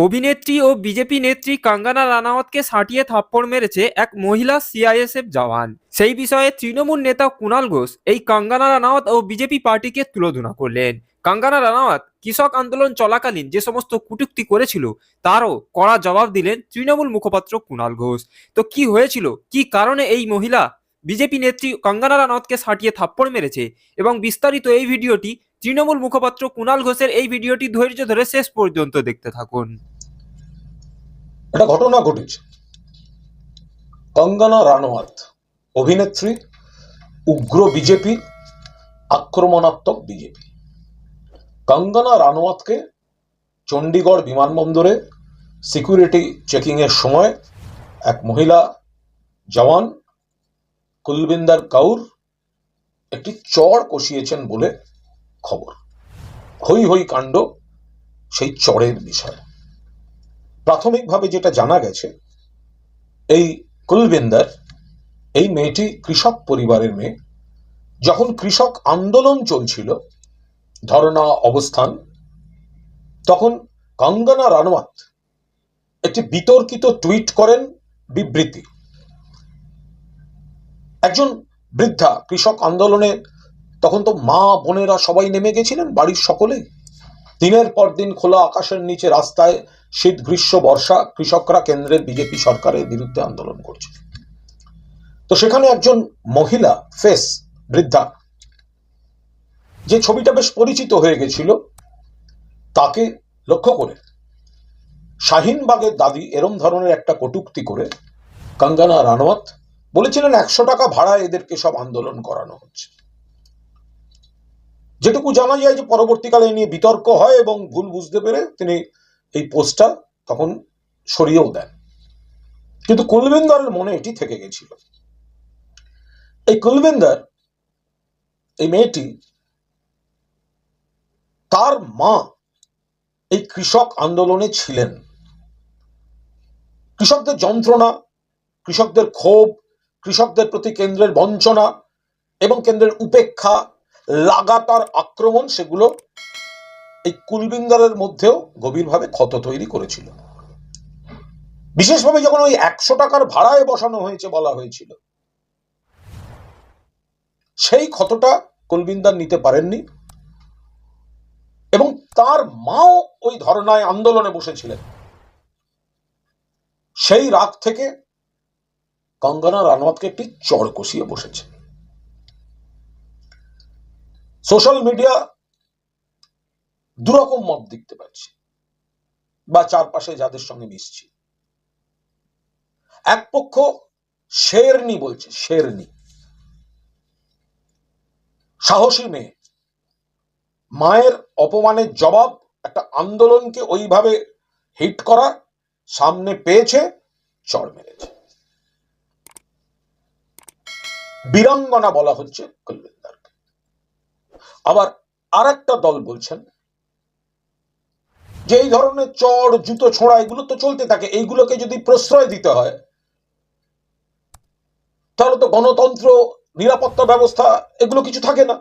অভিনেত্রী ও বিজেপি নেত্রী কঙ্গনা রানাওয়াতকে সাঁটিয়ে থাপ্পড় মেরেছে এক মহিলা সিআইএসএফ জওয়ান। সেই বিষয়ে তৃণমূল নেতা কুণাল ঘোষ এই কঙ্গনা রানাওয়াত ও বিজেপি পার্টিকে তুলোধনা করলেন। কঙ্গনা রানাওয়াত কৃষক আন্দোলন চলাকালীন যে সমস্ত কটূক্তি করেছিল তারও কড়া জবাব দিলেন তৃণমূল মুখপাত্র কুণাল ঘোষ। তো কি হয়েছিল, কি কারণে এই মহিলা বিজেপি নেত্রী কঙ্গনা রানাওয়াতকে সাঁটিয়ে থাপ্পড় মেরেছে এবং বিস্তারিত এই ভিডিওটি তৃণমূল মুখপাত্র কুণাল ঘোষের এই ভিডিওটি ধৈর্য ধরে শেষ পর্যন্ত দেখতে থাকুন। একটা ঘটনা ঘটেছে। কঙ্গনা রানাওয়াত অভিনেত্রী, উগ্র বিজেপি, আক্রমণাত্মক বিজেপি। কঙ্গনা রানাওয়াতকে চণ্ডীগড় বিমানবন্দরে সিকিউরিটি চেকিং এর সময় এক মহিলা জওয়ান কুলবিন্দর কাউর একটি চড় কষিয়েছেন বলে খবর। হই হই কাণ্ড সেই চড়ের বিষয়। প্রাথমিকভাবে যেটা জানা গেছে, এই কুলবিন্দর, এই মেয়েটি কৃষক পরিবারের মেয়ে। যখন কৃষক আন্দোলন চলছিল, ধর্ণা অবস্থান, তখন কঙ্গনা রানাওয়াত একটি বিতর্কিত টুইট করেন, বিবৃতি। একজন বৃদ্ধা, কৃষক আন্দোলনে তখন তো মা বোনেরা সবাই নেমে গেছিলেন, বাড়ির সকলেই। দিনের পর দিন খোলা আকাশের নিচে রাস্তায় শীত গ্রীষ্ম বর্ষা কৃষকরা কেন্দ্রের বিজেপি সরকারের বিরুদ্ধে আন্দোলন করছে। তো সেখানে একজন মহিলা ফেস, বৃদ্ধা, যে ছবিটা বেশ পরিচিত হয়ে গেছিল, তাকে লক্ষ্য করে শাহিনবাগের দাদি এরম ধরনের একটা কটূক্তি করে কঙ্গনা রানাওয়াত বলেছিলেন 100 টাকা ভাড়ায় এদেরকে সব আন্দোলন করানো হচ্ছে। যেটুকু জানা যায় যে পরবর্তীকালে নিয়ে বিতর্ক হয় এবং ভুল বুঝতে পেরে তিনি এই পোস্টটা তখন সরিয়েও দেন। কিন্তু কুলবিন্দরের মনে এটি থেকে গেছিল। এই কুলবিন্দর, এই মেয়েটি, তার মা এই কৃষক আন্দোলনে ছিলেন। কৃষকদের যন্ত্রণা, কৃষকদের ক্ষোভ, কৃষকদের প্রতি কেন্দ্রের বঞ্চনা এবং কেন্দ্রের উপেক্ষা, লাগাতার আক্রমণ, সেগুলো এই কুলবিন্দরের মধ্যেও গভীরভাবে ক্ষত তৈরি করেছিল। বিশেষভাবে যখন ওই 100 টাকার ভাড়ায় বসানো হয়েছে বলা হয়েছিল, সেই ক্ষতটা কুলবিন্দর নিতে পারেননি এবং তার মাও ওই ধর্নায় আন্দোলনে বসেছিলেন। সেই রাগ থেকে কঙ্গনা রানাওয়াতকে একটি চড় কষিয়ে বসেছে। সোশ্যাল মিডিয়া দুরকম মত দেখতে পাচ্ছি, বা চারপাশে যাদের সঙ্গে মিশছি। এক পক্ষ শেরনি বলছে, শেরনি, সাহসী মেয়ে, মায়ের অপমানের জবাব, একটা আন্দোলনকে ওইভাবে হিট করা সামনে পেয়েছে, চড় মেরেছে। বীরাঙ্গনা বলা হচ্ছে কুলবিন্দরকে। আবার আর একটা দল বলছেন যে এই ধরনের চড়, জুতো ছোঁড়া, এগুলো তো চলতে থাকে, এইগুলোকে যদি প্রশ্রয় দিতে হয় তাহলে তো গণতন্ত্র, নিরাপত্তা ব্যবস্থা, এগুলো কিছু থাকে না।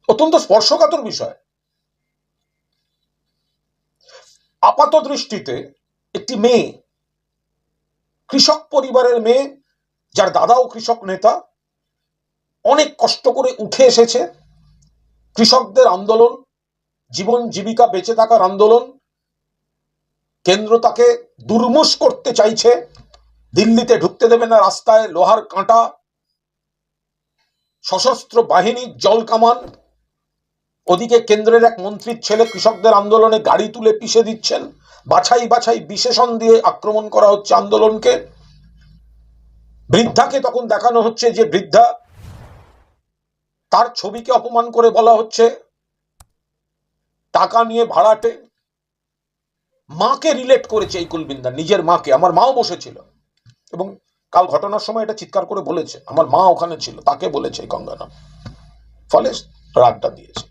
অত্যন্ত স্পর্শকাতর বিষয়। আপাত দৃষ্টিতে একটি মেয়ে, কৃষক পরিবারের মেয়ে, যার দাদাও কৃষক নেতা, অনেক কষ্ট করে উঠে এসেছে, কৃষকদের আন্দোলন, জীবন জীবিকা বেঁচে থাকার আন্দোলন, কেন্দ্র তাকে দুর্মুষ করতে চাইছে, দিল্লিতে ঢুকতে দেবে না, রাস্তায় লোহার কাঁটা, সশস্ত্র বাহিনীর জল কামান, ওদিকে কেন্দ্রের এক মন্ত্রীর ছেলে কৃষকদের আন্দোলনে গাড়ি তুলে পিষে দিচ্ছেন, বাছাই বাছাই বিশেষণ দিয়ে আক্রমণ করা হচ্ছে আন্দোলনকে। বৃদ্ধাকে তখন দেখানো হচ্ছে যে বৃদ্ধা, তার ছবিকে অপমান করে বলা হচ্ছে টাকা নিয়ে ভাড়াটে। মাকে রিলেট করেছে এই কুলবিন্দর, নিজের মাকে। আমার মাও বসেছিল এবং কাল ঘটনার সময় এটা চিৎকার করে বলেছে, আমার মা ওখানে ছিল, তাকে বলেছে এই কঙ্গনা, ফলে রাগটা দিয়েছে।